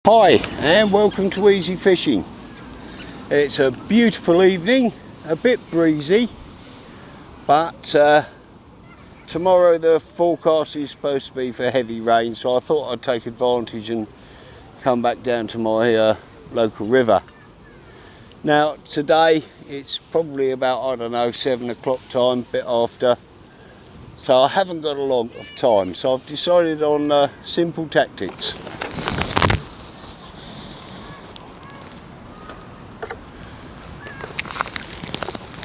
Hi and welcome to Easy Fishing. It's a beautiful evening, a bit breezy, but tomorrow the forecast is supposed to be for heavy rain, so I thought I'd take advantage and come back down to my local river. Now today it's probably about, I don't know, 7 o'clock time, a bit after, so I haven't got a lot of time, so I've decided on simple tactics.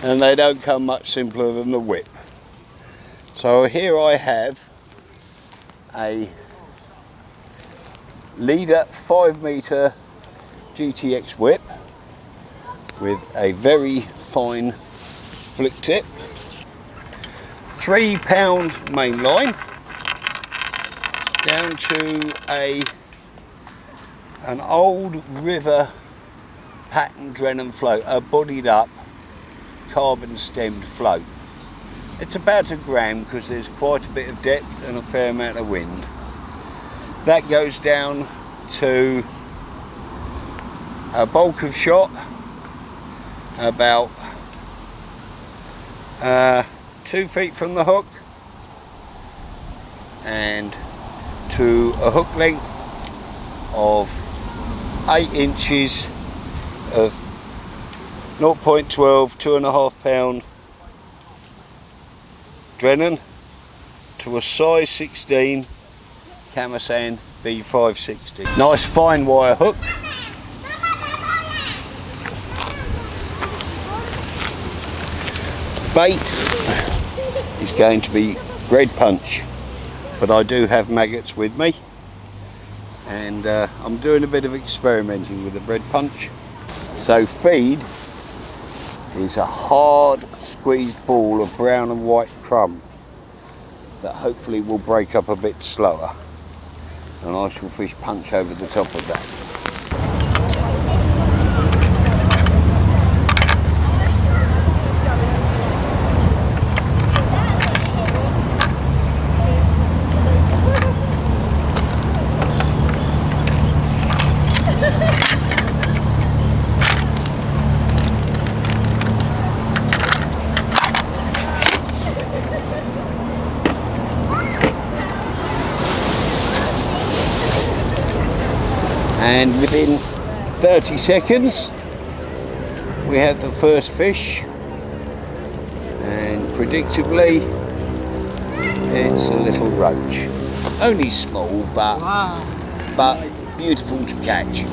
And they don't come much simpler than the whip. So here I have a leader 5 metre GTX whip with a very fine flick tip, 3 pound main line, down to an old river pattern Drennan float, a bodied up carbon stemmed float. It's about a gram because there's quite a bit of depth and a fair amount of wind. That goes down to a bulk of shot about 2 feet from the hook and to a hook length of 8 inches of 0.12, 2.5 pound Drennan to a size 16 Camasan B560. Nice fine wire hook. Bait is going to be bread punch, but I do have maggots with me, and I'm doing a bit of experimenting with the bread punch. So feed is a hard squeezed ball of brown and white crumb that hopefully will break up a bit slower, and I shall fish punch over the top of that. And within 30 seconds we have the first fish, and predictably it's a little roach. Only small, but beautiful to catch.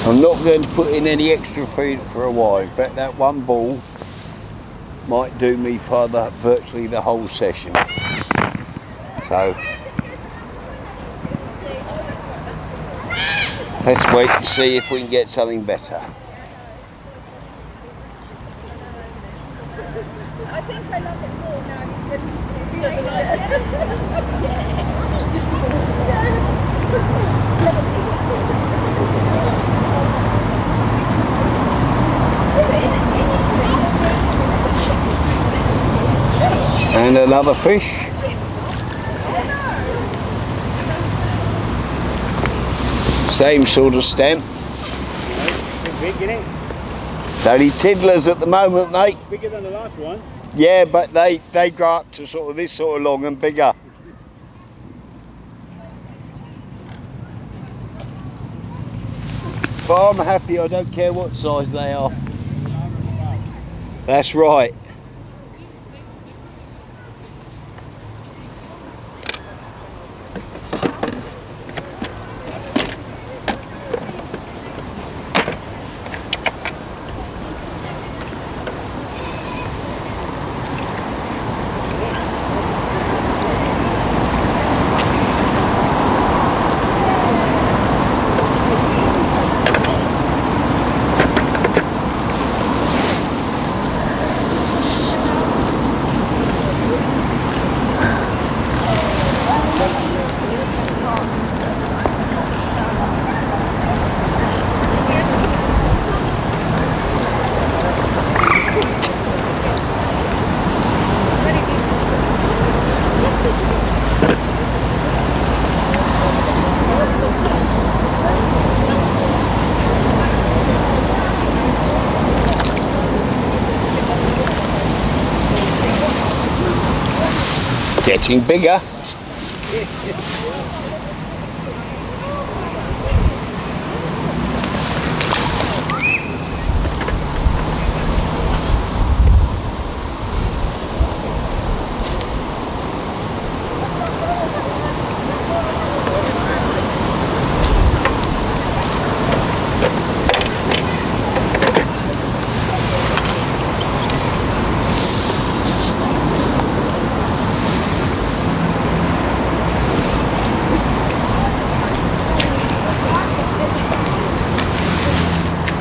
I'm not going to put in any extra feed for a while. In fact, that one ball might do me for virtually the whole session. So let's wait and see if we can get something better. I think I love it more now. And another fish. Same sort of stem. It's only tiddlers at the moment, mate. Bigger than the last one? Yeah, but they grow up to sort of this sort of long and bigger. But I'm happy, I don't care what size they are. That's right. Getting bigger.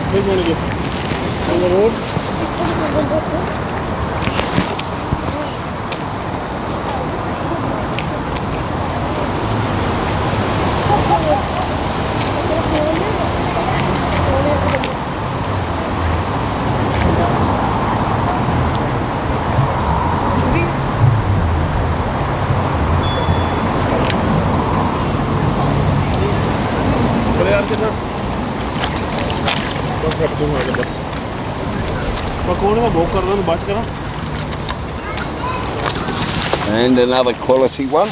Where do you want to go? On the road? बोले यार कितना बस रख दूंगा आगे बस पकौड़े में भोग कर रहा हूँ बात करा And another quality one.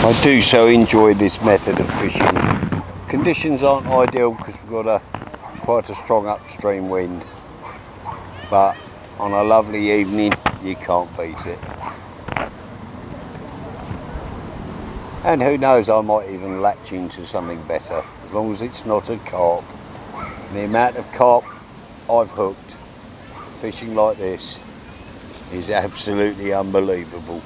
I do so enjoy this method of fishing. Conditions aren't ideal because we've got quite a strong upstream wind, but on a lovely evening you can't beat it. And who knows, I might even latch into something better, as long as it's not a carp. And the amount of carp I've hooked fishing like this is absolutely unbelievable.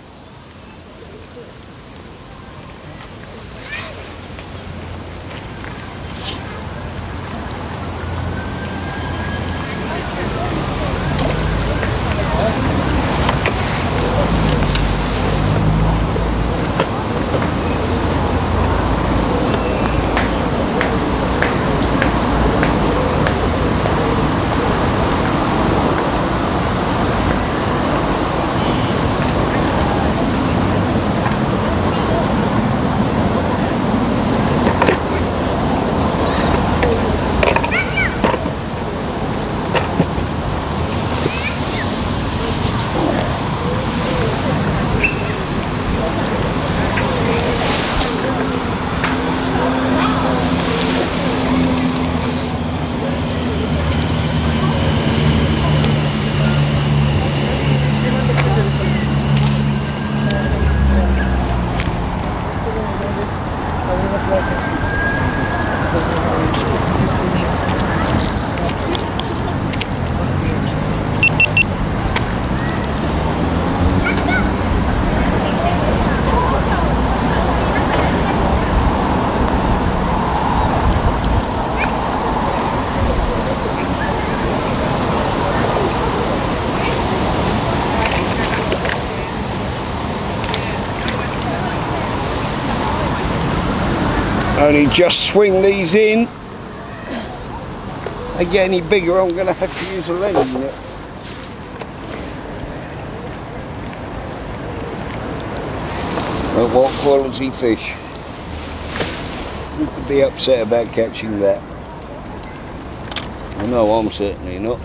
Only just swing these in. They get any bigger, I'm going to have to use a lens net. But what quality fish? You could be upset about catching that. Well, no, I'm certainly not.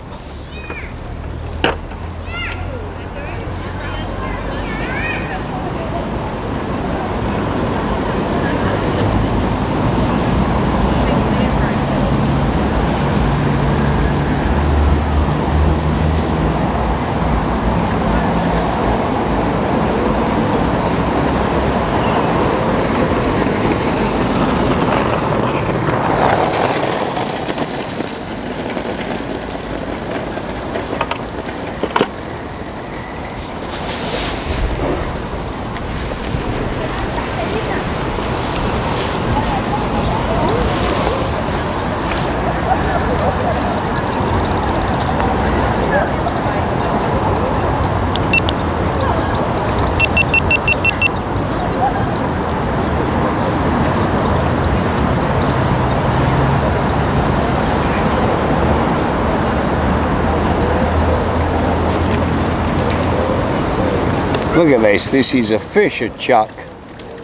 Look at this is a fisher chuck,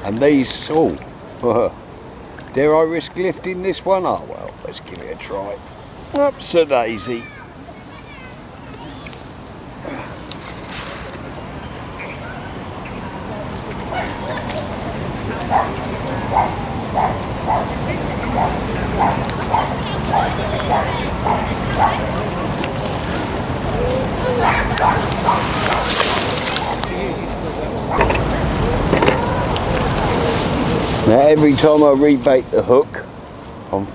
and these, oh, dare I risk lifting this one? Oh well, let's give it a try. Ups a daisy. Now every time I rebait the hook, I'm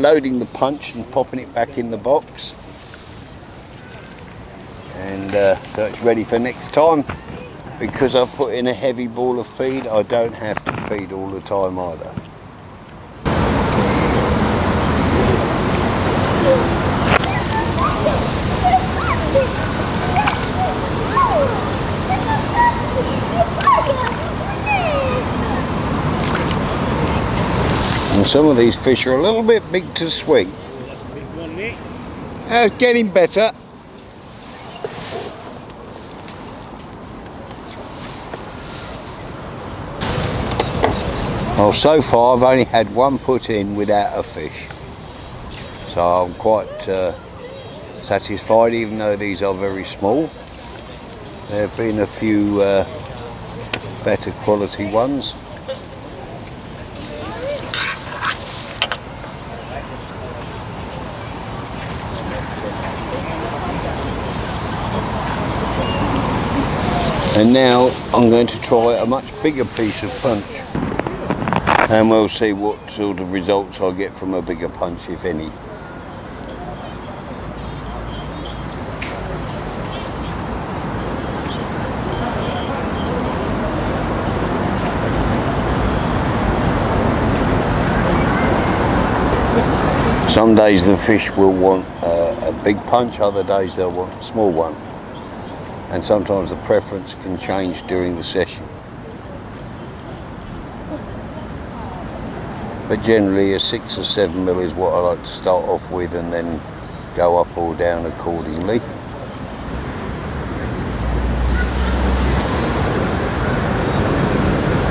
loading the punch and popping it back in the box, and so it's ready for next time. Because I've put in a heavy ball of feed, I don't have to feed all the time either. And some of these fish are a little bit big to swing. It's getting better. Well, so far I've only had one put in without a fish. So I'm quite satisfied, even though these are very small. There have been a few better quality ones. And now I'm going to try a much bigger piece of punch, and we'll see what sort of results I get from a bigger punch, if any. Some days the fish will want a big punch, other days they'll want a small one. And sometimes the preference can change during the session. But generally a 6 or 7 mil is what I like to start off with, and then go up or down accordingly.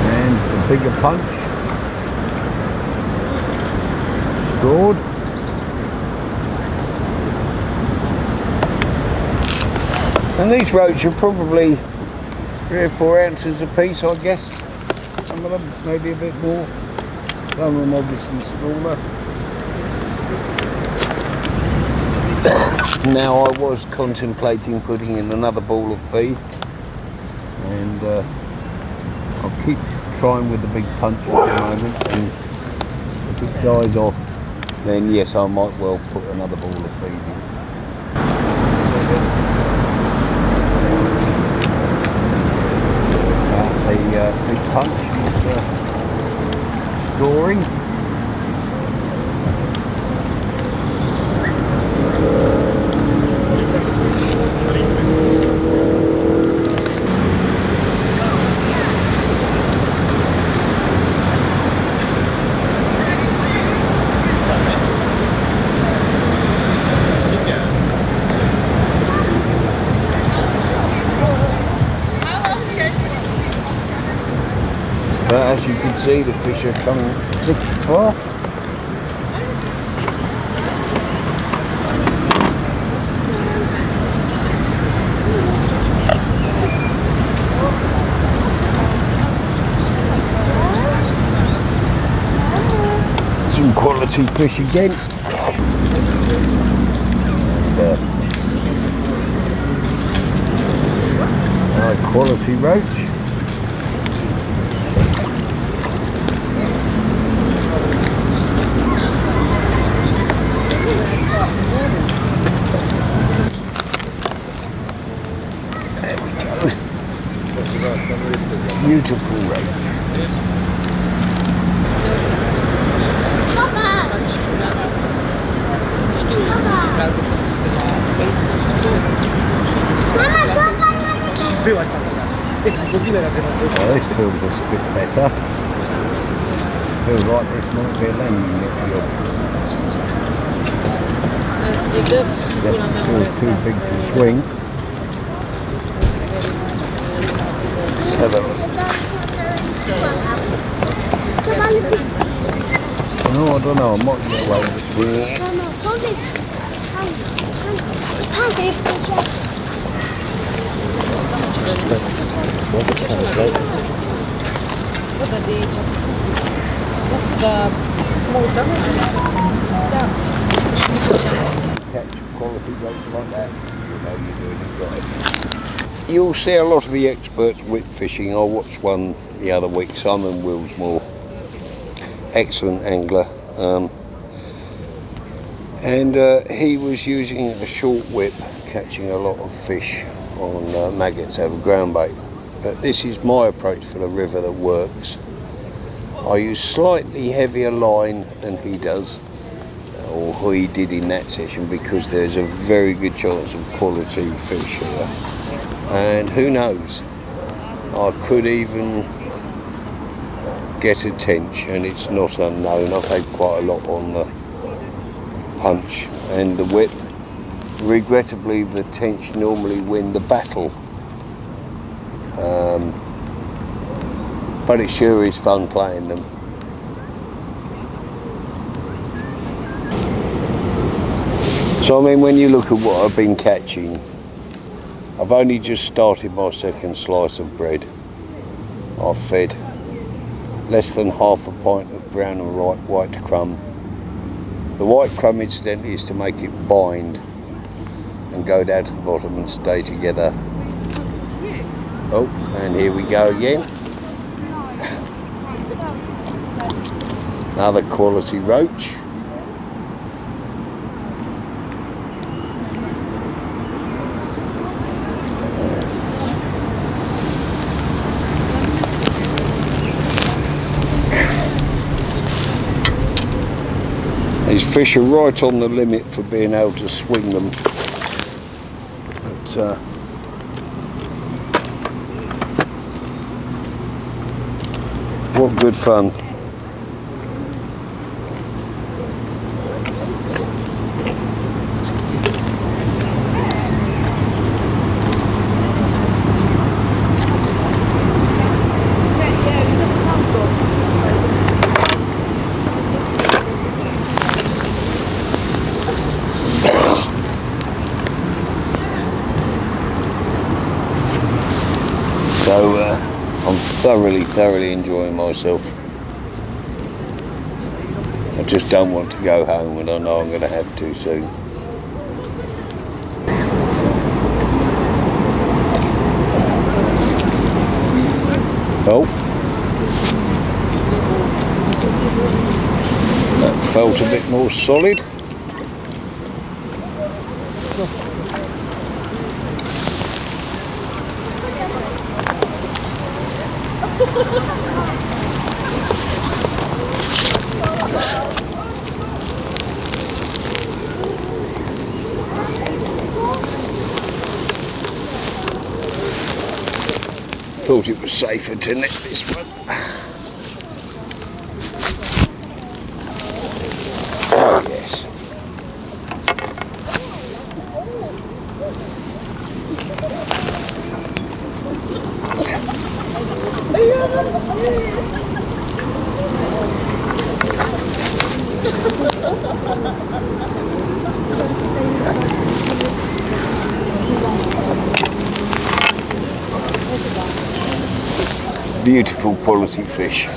And the bigger punch scored. And these roach are probably 3 or 4 ounces a piece, I guess. Some of them maybe a bit more. Some of them obviously smaller. Now I was contemplating putting in another ball of feed, and I'll keep trying with the big punch for the moment, and if it dies off, then yes, I might well put another ball of feed in. The big punch is scoring. can see the fish are coming thick and far. Some quality fish again. High quality roach. There we go. Beautiful roach. Well, this feels a bit better. Feels like this might be a landing net job. Feels too big to swing. Let's have a look. No, I don't know, I might get away with swinging. Catch quality roach like that, you know you're doing it right. You'll see a lot of the experts whip fishing. I watched one the other week, Simon Willsmore, excellent angler, and he was using a short whip, catching a lot of fish on maggots over groundbait. But this is my approach for the river that works. I use slightly heavier line than he does, or he did in that session, because there's a very good chance of quality fish here. And who knows, I could even get a tench, and it's not unknown. I've had quite a lot on the punch and the whip. Regrettably, the tench normally win the battle. But it sure is fun playing them. So I mean, when you look at what I've been catching, I've only just started my second slice of bread. I've fed less than half a pint of brown and white crumb. The white crumb, incidentally, is to make it bind and go down to the bottom and stay together. Oh, and here we go again. Another quality roach. These fish are right on the limit for being able to swing them. But what good fun. So I'm thoroughly enjoying myself. I just don't want to go home, and I know I'm going to have to soon. Oh, that felt a bit more solid. Thought it was safer to net this one. Oh yes. Beautiful quality fish.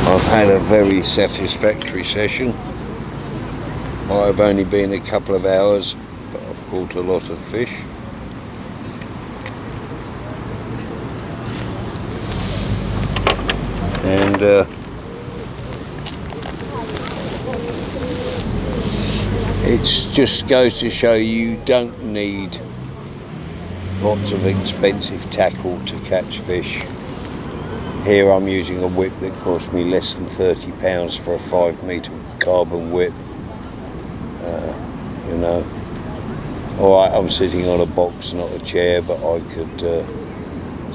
I've had a very satisfactory session. I've only been a couple of hours, but I've caught a lot of fish. And it just goes to show you don't need lots of expensive tackle to catch fish. Here I'm using a whip that cost me less than £30 for a 5 metre carbon whip. You know, alright, I'm sitting on a box, not a chair, but I could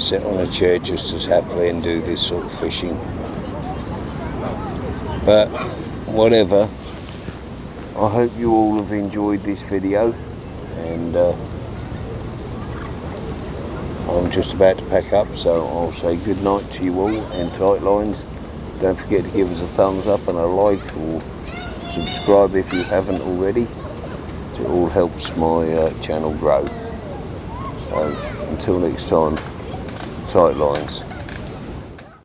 sit on a chair just as happily and do this sort of fishing. But whatever, I hope you all have enjoyed this video, and I'm just about to pack up, so I'll say good night to you all, and tight lines. Don't forget to give us a thumbs up and a like, or subscribe if you haven't already. It all helps my channel grow. So until next time, tight lines.